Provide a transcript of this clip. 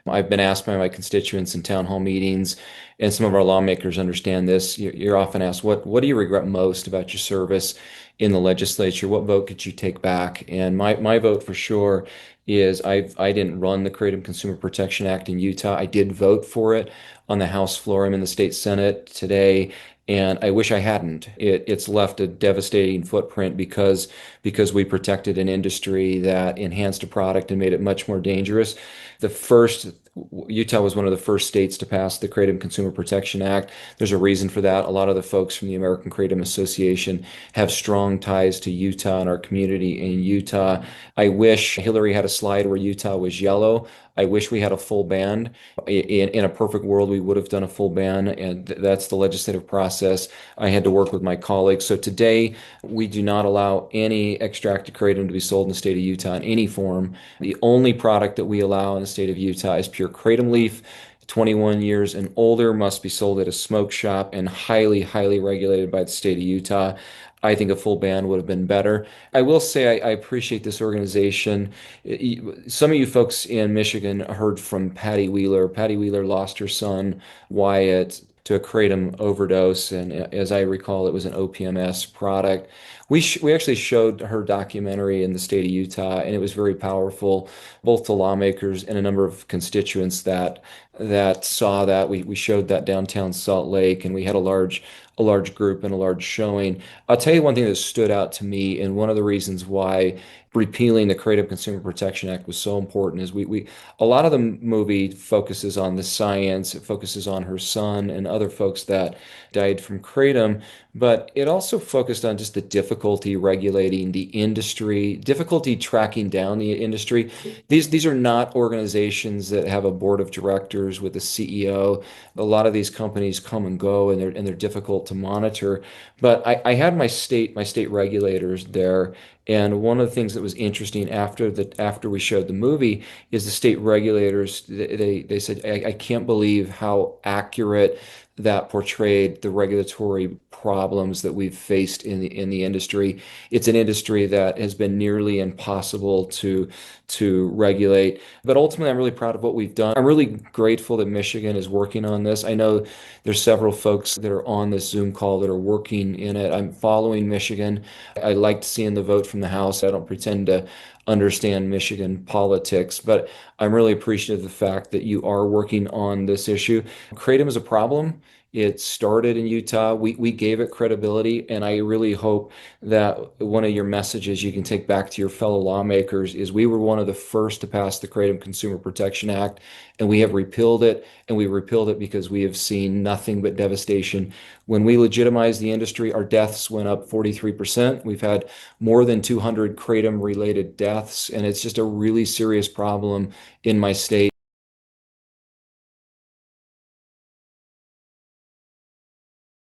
I've been asked by my constituents in town hall meetings, and some of our lawmakers understand this. You're often asked, what do you regret most about your service in the legislature? What vote could you take back? And my vote for sure is I didn't run the Creative Consumer Protection Act in Utah. I did vote for it on the House floor. I'm in the state Senate today. And I wish I hadn't. It's left a devastating footprint because we protected an industry that enhanced a product and made it much more dangerous. The first Utah was one of the first states to pass the Creative Consumer Protection Act. There's a reason for that. A lot of the folks from the American Creative Association have strong ties to Utah and our community in Utah. I wish Hillary had a slide where Utah was yellow. I wish we had a full ban. In a perfect world, we would have done a full ban, and that's the legislative process. I had to work with my colleagues. So today, we do not allow any extracted kratom to be sold in the state of Utah in any form. The only product that we allow in the state of Utah is pure kratom leaf. 21 years and older must be sold at a smoke shop and highly, highly regulated by the state of Utah. I think a full ban would have been better. I will say I appreciate this organization. Some of you folks in Michigan heard from Patty Wheeler. Patty Wheeler lost her son, Wyatt, to a kratom overdose, and as I recall, it was an OPMS product. We actually showed her documentary in the state of Utah, and it was very powerful, both to lawmakers and a number of constituents that saw that. We showed that downtown Salt Lake, and we had a large group and a large showing. I'll tell you one thing that stood out to me, and one of the reasons why repealing the Creative Consumer Protection Act was so important is we a lot of the movie focuses on the science, it focuses on her son and other folks that died from kratom, but it also focused on just the difficulty regulating the industry, difficulty tracking down the industry. These are not organizations that have a board of directors with a CEO. A lot of these companies come and go, and they're difficult to monitor. But I had my state regulators there, and one of the things that was interesting after we showed the movie is the state regulators, they said, I can't believe how accurate that portrayed the regulatory problems that we've faced in the industry. It's an industry that has been nearly impossible to regulate. But ultimately, I'm really proud of what we've done. I'm really grateful that Michigan is working on this. I know there's several folks that are on this Zoom call that are working in it. I'm following Michigan. I liked seeing the vote from the House. I don't pretend to understand Michigan politics, but I'm really appreciative of the fact that you are working on this issue. Kratom is a problem. It started in Utah. We gave it credibility, and I really hope that one of your messages you can take back to your fellow lawmakers is we were one of the first to pass the Kratom Consumer Protection Act, and we have repealed it, and we repealed it because we have seen nothing but devastation. When we legitimized the industry, our deaths went up 43%. We've had more than 200 kratom related deaths, and it's just a really serious problem in my state.